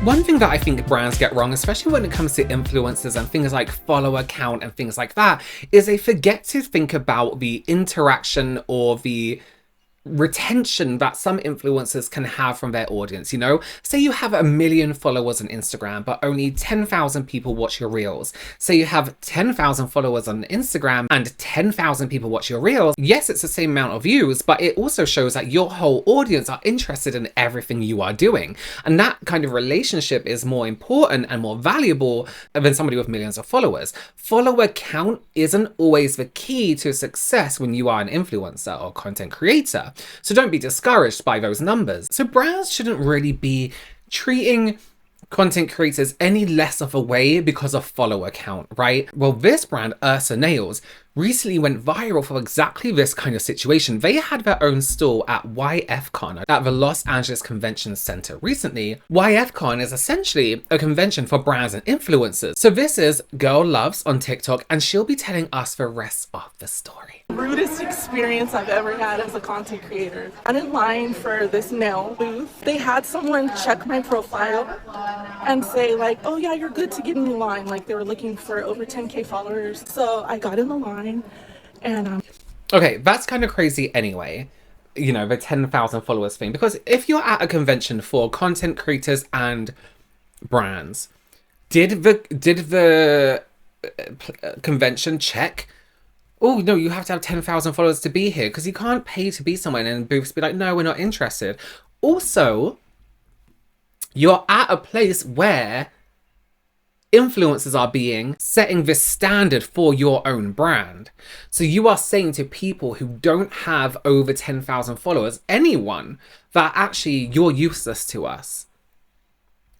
One thing that I think brands get wrong, especially when it comes to influencers and things like follower count and things like that, is they forget to think about the interaction or the retention that some influencers can have from their audience. You know, say you have 1 million followers on Instagram, but only 10,000 people watch your reels. Say you have 10,000 followers on Instagram and 10,000 people watch your reels. Yes, it's the same amount of views, but it also shows that your whole audience are interested in everything you are doing. And that kind of relationship is more important and more valuable than somebody with millions of followers. Follower count isn't always the key to success when you are an influencer or content creator. So don't be discouraged by those numbers. So brands shouldn't really be treating content creators any less of a way because of follower count, right? Well, this brand, Ursa Nails, recently went viral for exactly this kind of situation. They had their own stall at YFCON at the Los Angeles Convention Center recently. YFCON is essentially a convention for brands and influencers. So this is Girl Loves on TikTok, and she'll be telling us the rest of the story. Rudest experience I've ever had as a content creator. I'm in line for this nail booth. They had someone check my profile and say like, oh yeah, you're good to get in the line. Like they were looking for over 10K followers. So I got in the line and okay, that's kind of crazy anyway. You know, the 10,000 followers thing, because if you're at a convention for content creators and brands, did the convention check, oh no, you have to have 10,000 followers to be here? Because you can't pay to be somewhere and then booths be like, no, we're not interested. Also, you're at a place where influencers are setting this standard for your own brand. So you are saying to people who don't have over 10,000 followers, anyone, that actually you're useless to us.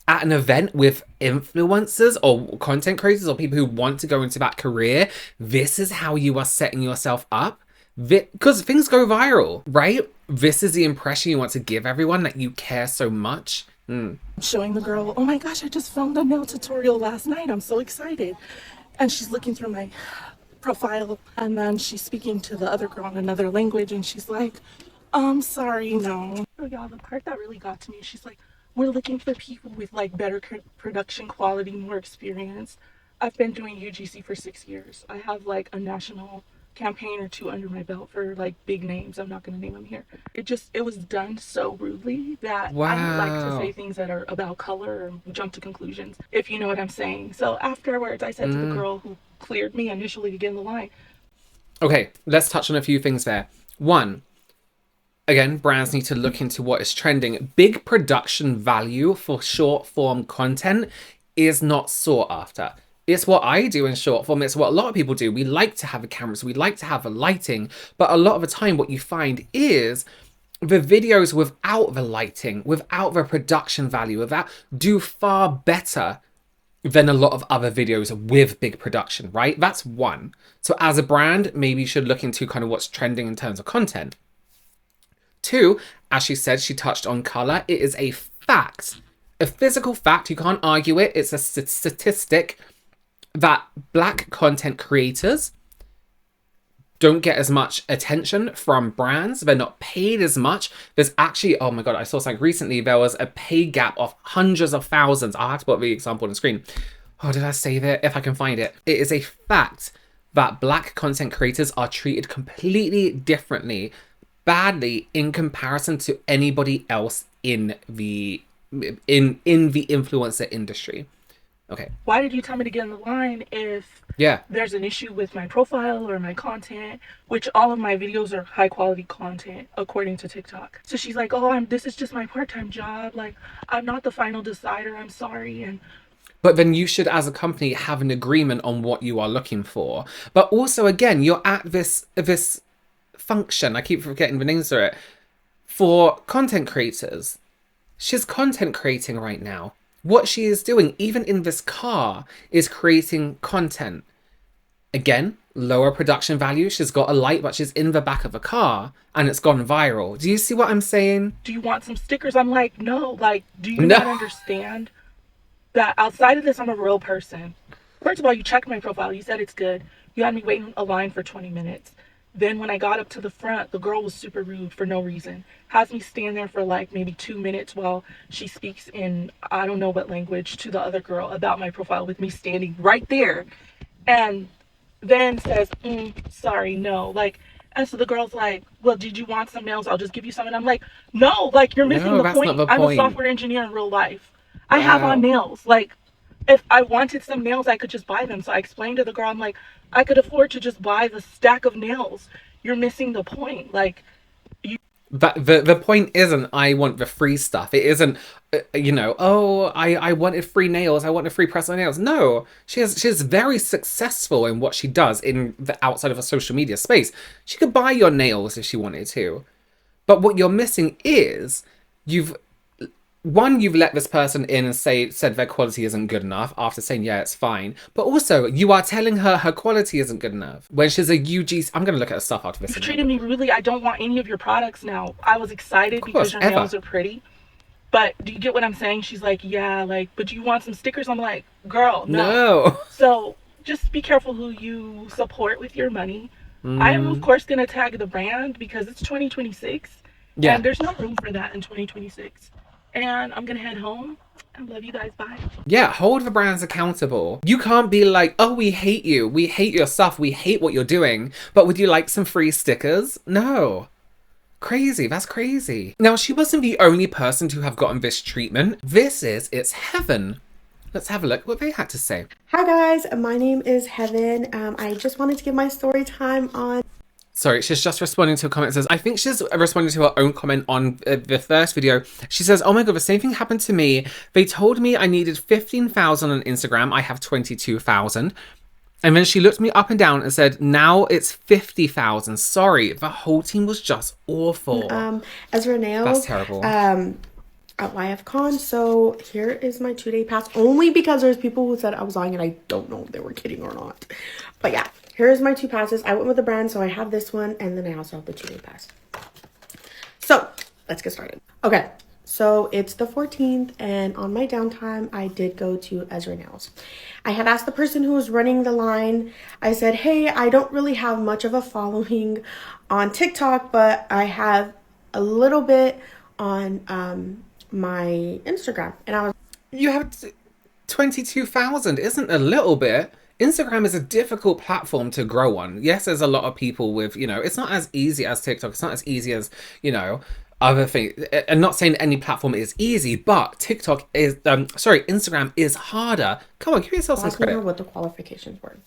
At an event with influencers or content creators or people who want to go into that career, this is how you are setting yourself up. Because things go viral, right? This is the impression you want to give everyone, that you care so much. showing the girl, oh my gosh, I just filmed a nail tutorial last night. I'm so excited. And she's looking through my profile and then she's speaking to the other girl in another language and she's like, sorry, no. So y'all, the part that really got to me, she's like, we're looking for people with like better production quality, more experience. I've been doing UGC for 6 years. I have like a national campaign or two under my belt for like big names. I'm not going to name them here. It was done so rudely that Wow. I don't like to say things that are about color or jump to conclusions, if you know what I'm saying. So afterwards, I said to the girl who cleared me initially to get in the line. Okay, let's touch on a few things there. One, again, brands need to look into what is trending. Big production value for short form content is not sought after. It's what I do in short form. It's what a lot of people do. We like to have a camera, so we like to have a lighting. But a lot of the time what you find is the videos without the lighting, without the production value, do far better than a lot of other videos with big production, right? That's one. So as a brand, maybe you should look into kind of what's trending in terms of content. Two, as she said, she touched on color. It is a fact, a physical fact. You can't argue it. It's a statistic that Black content creators don't get as much attention from brands. They're not paid as much. There's actually, oh my God, I saw something recently. There was a pay gap of hundreds of thousands. I'll have to put the example on the screen. Oh, did I save it? If I can find it. It is a fact that Black content creators are treated completely differently, badly in comparison to anybody else in the influencer industry. Okay. Why did you tell me to get in the line if there's an issue with my profile or my content, which all of my videos are high quality content according to TikTok. So she's like, oh, this is just my part-time job. Like, I'm not the final decider. I'm sorry. But then you should, as a company, have an agreement on what you are looking for. But also, again, you're at this function. I keep forgetting the names for it. For content creators. She's content creating right now. What she is doing, even in this car, is creating content. Again, lower production value. She's got a light, but she's in the back of a car and it's gone viral. Do you see what I'm saying? Do you want some stickers? I'm like, no. Like, do you not understand that outside of this, I'm a real person? First of all, you checked my profile. You said it's good. You had me waiting a line for 20 minutes. Then when I got up to the front, the girl was super rude for no reason. Has me stand there for like maybe 2 minutes while she speaks in I don't know what language to the other girl about my profile with me standing right there. And then says, sorry, no. Like, and so the girl's like, well, did you want some nails? I'll just give you some. And I'm like, no, like, you're missing No, the that's not point. the I'm a point. software engineer in real life. I have on Wow. nails. Like, if I wanted some nails, I could just buy them. So I explained to the girl, I'm like, I could afford to just buy the stack of nails. You're missing the point. Like, you. But the point isn't I want the free stuff. It isn't oh, I wanted free nails. I wanted free press on nails. No, she's very successful in what she does in the outside of a social media space. She could buy your nails if she wanted to. But what you're missing is you've you've let this person in and said their quality isn't good enough after saying yeah it's fine, but also you are telling her her quality isn't good enough when she's a UGC. I'm gonna look at her stuff after this You've again. treated me rudely. I don't want any of your products now. I was excited Of because course, your ever. nails are pretty. But do you get what I'm saying? She's like, yeah, like, but do you want some stickers? I'm like, girl, no. No. So just be careful who you support with your money. I am, of Mm, course, going to tag the brand because it's 2026 yeah. and there's no room for that in 2026. And I'm going to head home. I love you guys. Bye. Yeah, hold the brands accountable. You can't be like, oh, we hate you. We hate your stuff. We hate what you're doing. But would you like some free stickers? No. Crazy. That's crazy. Now, she wasn't the only person to have gotten this treatment. It's heaven. Let's have a look what they had to say. Hi guys, my name is Heaven. I just wanted to give my story time on. Sorry, she's just responding to a comment that says, I think she's responding to her own comment on the first video. She says, oh my god, the same thing happened to me. They told me I needed 15,000 on Instagram. I have 22,000. And then she looked me up and down and said, now it's 50,000. Sorry, the whole team was just awful. Ezra Nails. That's terrible. At YFCON. So here is my 2-day pass. Only because there's people who said I was lying and I don't know if they were kidding or not. But yeah, here's my 2 passes. I went with the brand, so I have this one, and then I also have the 2-day pass. So let's get started. Okay, so it's the 14th, and on my downtime, I did go to Ezra Nails. I had asked the person who was running the line, I said, hey, I don't really have much of a following on TikTok, but I have a little bit on my Instagram. And I was, You have 22,000 isn't a little bit. Instagram is a difficult platform to grow on. Yes, there's a lot of people with, it's not as easy as TikTok. It's not as easy as, other things. I'm not saying any platform is easy, but Instagram is harder. Come on, give yourself some asking her credit. what the qualifications were.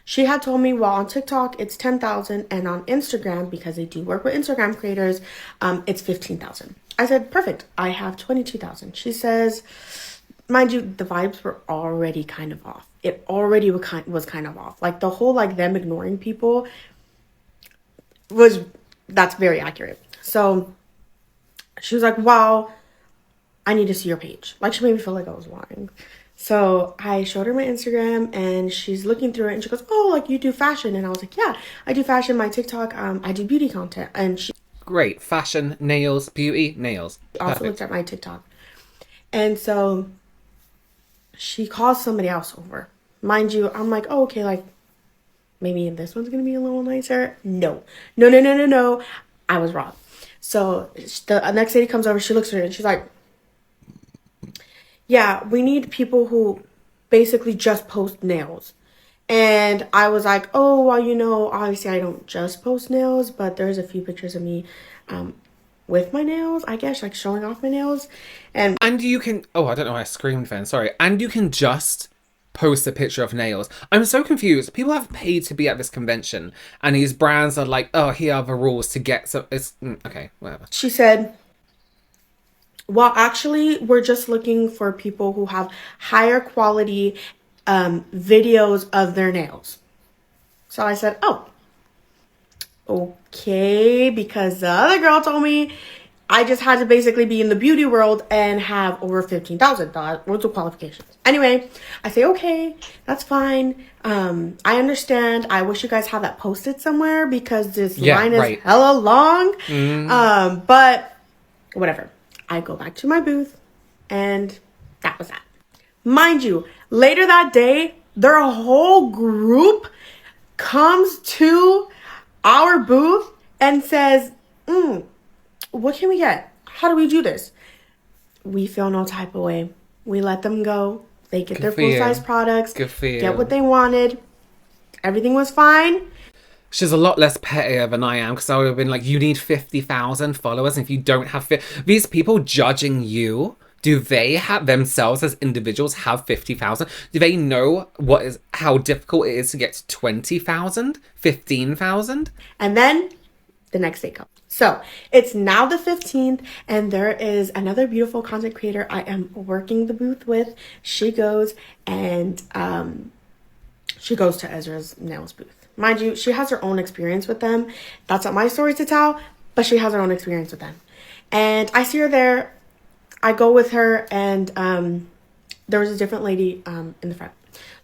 She had told me, well, on TikTok, it's 10,000, and on Instagram, because they do work with Instagram creators, it's 15,000. I said, perfect. I have 22,000. She says, mind you, the vibes were already kind of off. It already was kind of off. Like the whole, like them ignoring people that's very accurate. So she was like, wow, I need to see your page. Like she made me feel like I was lying. So I showed her my Instagram and she's looking through it and she goes, oh, like you do fashion. And I was like, yeah, I do fashion. My TikTok, I do beauty content. And she Great. Fashion, nails, beauty, nails. also Perfect. looked at my TikTok. And so she calls somebody else over. Mind you, I'm like, oh, okay, like maybe this one's going to be a little nicer. No. I was wrong. So the next lady comes over, she looks at her and she's like, yeah, we need people who basically just post nails. And I was like, oh, well, obviously I don't just post nails, but there's a few pictures of me with my nails, I guess, like showing off my nails. And you can, I don't know why I screamed then, sorry. And you can just post a picture of nails. I'm so confused. People have paid to be at this convention and these brands are like, oh, here are the rules to get, so it's, okay, whatever. she said, well, actually, we're just looking for people who have higher quality videos of their nails. So I said, oh, okay, because the other girl told me I just had to basically be in the beauty world and have over 15,000. What's the qualifications? Anyway, I say, okay, that's fine. I understand. I wish you guys have that posted somewhere because this line is hella long. But whatever. I go back to my booth and that was that. Mind you, later that day, their whole group comes to our booth and says, what can we get? How do we do this? We feel no type of way. We let them go. They get their full-size products, get what they wanted. Everything was fine. She's a lot less pettier than I am, because I would have been like, you need 50,000 followers. And if you don't have these people judging you, do they have themselves as individuals have 50,000? Do they know how difficult it is to get to 20,000, 15,000? And then the next day comes. So it's now the 15th, and there is another beautiful content creator I am working the booth with. She goes and she goes to Ezra's Nails booth. Mind you, she has her own experience with them. That's not my story to tell, but she has her own experience with them. And I see her there. I go with her, and there was a different lady in the front.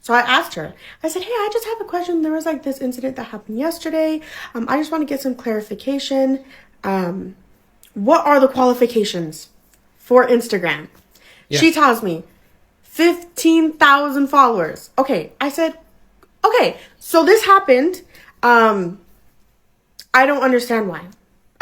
So I asked her, I said, hey, I just have a question. There was like this incident that happened yesterday. I just want to get some clarification. What are the qualifications for Instagram? Yeah. She tells me 15,000 followers. Okay. I said, okay, so this happened. I don't understand why.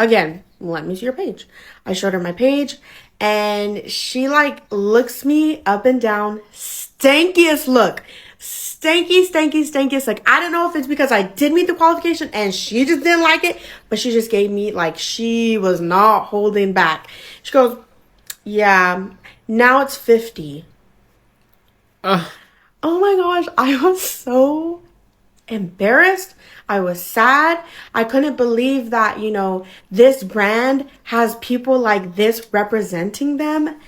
Again, let me see your page. I showed her my page, and she like looks me up and down. Stankiest look. Stankiest. Like, I don't know if it's because I did meet the qualification and she just didn't like it, but she just gave me, like, she was not holding back. She goes, yeah, now it's 50. Oh my gosh, I was so embarrassed. I was sad. I couldn't believe that, this brand has people like this representing them.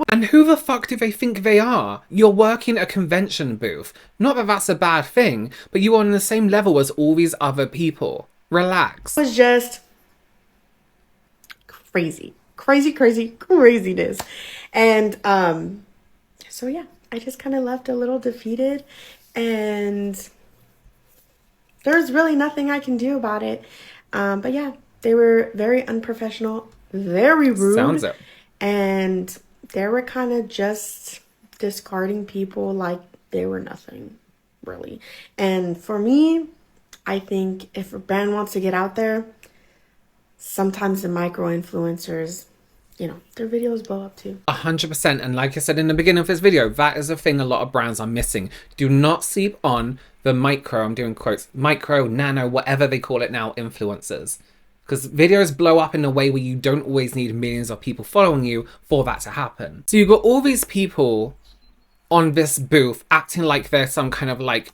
And who the fuck do they think they are? You're working a convention booth. Not that that's a bad thing, but you are on the same level as all these other people. Relax. It was just craziness. And so yeah, I just kind of left a little defeated, and there's really nothing I can do about it. But yeah, they were very unprofessional, very rude. Sounds it. And they were kind of just discarding people like they were nothing, really. And for me, I think if a brand wants to get out there, sometimes the micro-influencers, their videos blow up too. 100%. And like I said in the beginning of this video, that is a thing a lot of brands are missing. Do not sleep on the micro, I'm doing quotes, micro, nano, whatever they call it now, influencers. Because videos blow up in a way where you don't always need millions of people following you for that to happen. So you've got all these people on this booth acting like they're some kind of like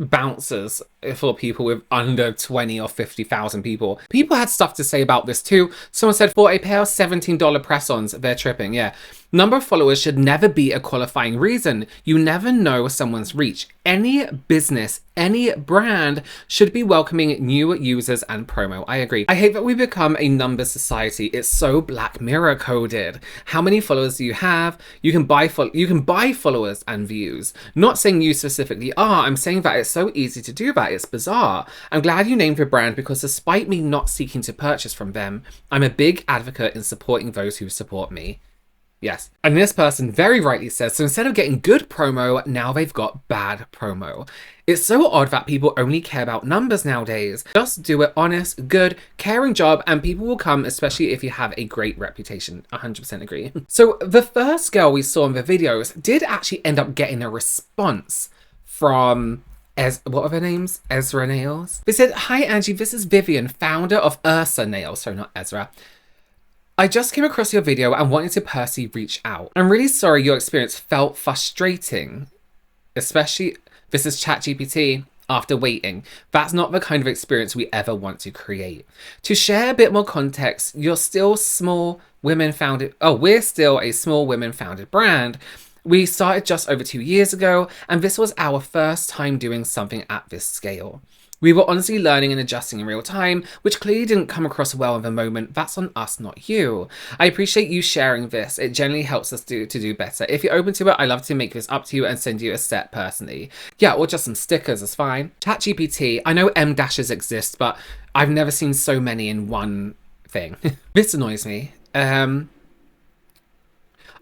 bouncers for people with under 20 or 50,000 people. People had stuff to say about this too. Someone said, for a pair of $17 press-ons, they're tripping. Yeah. Number of followers should never be a qualifying reason. You never know someone's reach. Any business, any brand should be welcoming new users and promo. I agree. I hate that we become a numbers society. It's so Black Mirror coded. How many followers do you have? You can buy followers and views. Not saying you specifically are. I'm saying that it's so easy to do that. It's bizarre. I'm glad you named your brand, because despite me not seeking to purchase from them, I'm a big advocate in supporting those who support me. Yes. And this person very rightly says, so instead of getting good promo, now they've got bad promo. It's so odd that people only care about numbers nowadays. Just do it honest, good, caring job, and people will come, especially if you have a great reputation. 100% agree. So the first girl we saw in the videos did actually end up getting a response from what are their names? Ezra Nails. They said, hi Angie, this is Vivian, founder of Ursa Nails. Sorry, not Ezra. I just came across your video and wanted to personally reach out. I'm really sorry your experience felt frustrating, especially, this is ChatGPT, after waiting. That's not the kind of experience we ever want to create. To share a bit more context, we're still a small women-founded brand. We started just over 2 years ago, and this was our first time doing something at this scale. We were honestly learning and adjusting in real time, which clearly didn't come across well in the moment. That's on us, not you. I appreciate you sharing this. It generally helps us to do better. If you're open to it, I'd love to make this up to you and send you a set personally. Yeah, or just some stickers is fine. ChatGPT, I know M dashes exist, but I've never seen so many in one thing. This annoys me. I'm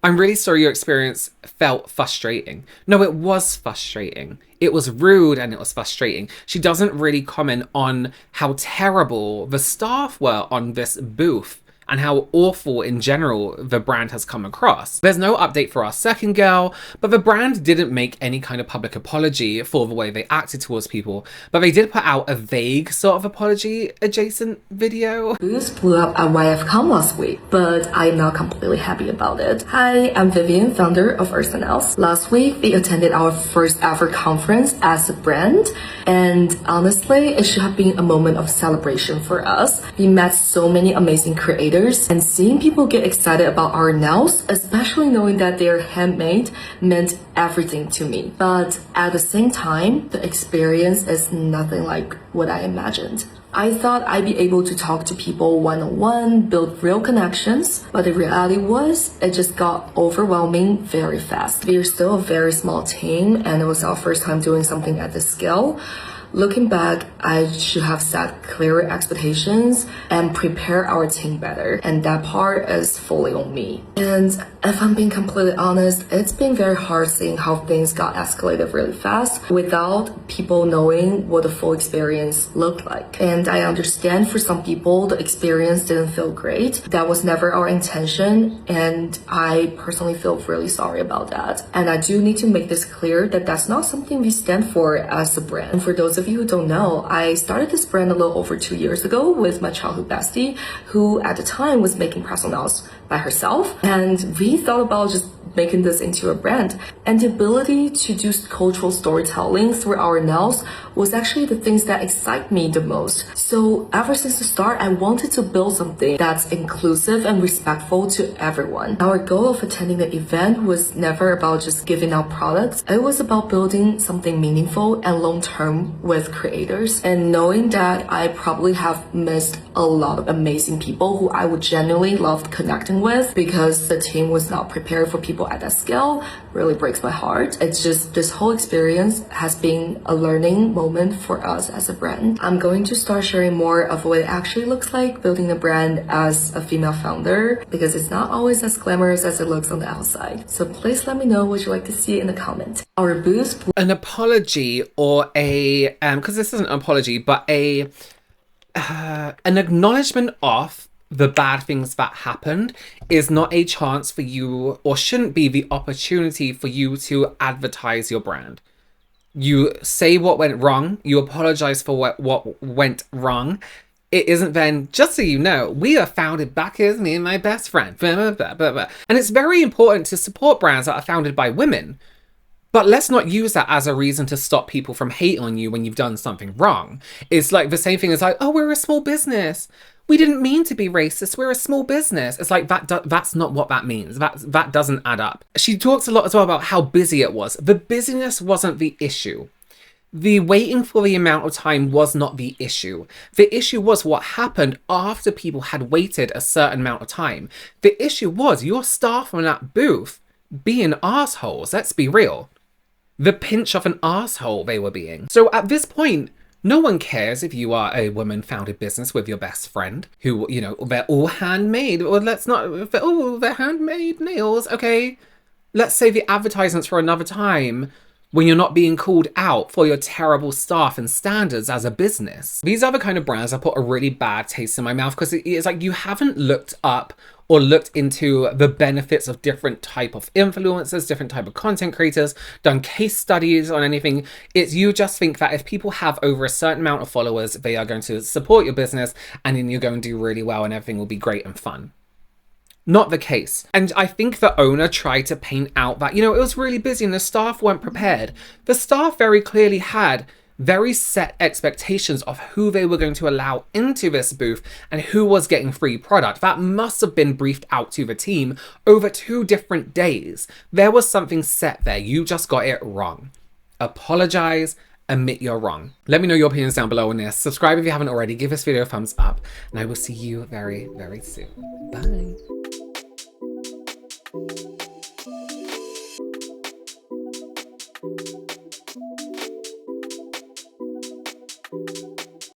really sorry your experience felt frustrating. No, it was frustrating. It was rude and it was frustrating. She doesn't really comment on how terrible the staff were on this booth and how awful in general the brand has come across. There's no update for our second girl, but the brand didn't make any kind of public apology for the way they acted towards people, but they did put out a vague sort of apology adjacent video. Boost blew up at YFCON last week, but I'm not completely happy about it. Hi, I'm Vivian, founder of YFCON. Last week, we attended our first ever conference as a brand, and honestly, it should have been a moment of celebration for us. We met so many amazing creators, and seeing people get excited about our nails, especially knowing that they're handmade, meant everything to me. But at the same time, the experience is nothing like what I imagined. I thought I'd be able to talk to people one-on-one, build real connections, but the reality was it just got overwhelming very fast. We're still a very small team, and it was our first time doing something at this scale. Looking back, I should have set clearer expectations and prepare our team better, and that part is fully on me. And if I'm being completely honest, it's been very hard seeing how things got escalated really fast without people knowing what the full experience looked like. And I understand for some people, the experience didn't feel great. That was never our intention, and I personally feel really sorry about that. And I do need to make this clear that that's not something we stand for as a brand. And for those of you who don't know, I started this brand a little over 2 years ago with my childhood bestie, who at the time was making press-on-nails by herself, and we thought about just making this into a brand. And the ability to do cultural storytelling through our nails was actually the things that excite me the most. So ever since the start, I wanted to build something that's inclusive and respectful to everyone. Our goal of attending the event was never about just giving out products. It was about building something meaningful and long-term with creators. And knowing that I probably have missed a lot of amazing people who I would genuinely love connecting with because the team was not prepared for people at that scale really breaks my heart. It's just this whole experience has been a learning moment for us as a brand. I'm going to start sharing more of what it actually looks like building a brand as a female founder, because it's not always as glamorous as it looks on the outside. So please let me know what you'd like to see in the comments. Our boost, an apology, or a because this isn't an apology, but a an acknowledgement of the bad things that happened is not a chance for you, or shouldn't be the opportunity for you to advertise your brand. You say what went wrong, you apologize for what went wrong. It isn't then, just so you know, we are founded back as me and my best friend. Blah, blah, blah, blah. And it's very important to support brands that are founded by women. But let's not use that as a reason to stop people from hating on you when you've done something wrong. It's like the same thing as like, oh, we're a small business. We didn't mean to be racist. We're a small business. It's like that's not what that means. That doesn't add up. She talks a lot as well about how busy it was. The busyness wasn't the issue. The waiting for the amount of time was not the issue. The issue was what happened after people had waited a certain amount of time. The issue was your staff on that booth being assholes. Let's be real. The pinch of an asshole they were being. So at this point, no one cares if you are a woman-founded business with your best friend who, you know, they're all handmade. Or let's not, they're handmade nails. Okay, let's save the advertisements for another time when you're not being called out for your terrible staff and standards as a business. These are the kind of brands that put a really bad taste in my mouth, because it's like you haven't looked up or looked into the benefits of different type of influencers, different type of content creators, done case studies on anything. It's you just think that if people have over a certain amount of followers, they are going to support your business and then you're going to do really well and everything will be great and fun. Not the case. And I think the owner tried to paint out that, you know, it was really busy and the staff weren't prepared. The staff very clearly had very set expectations of who they were going to allow into this booth and who was getting free product. That must have been briefed out to the team over 2 different days. There was something set there. You just got it wrong. Apologize. Admit you're wrong. Let me know your opinions down below on this. Subscribe if you haven't already. Give this video a thumbs up. And I will see you very, very soon. Bye.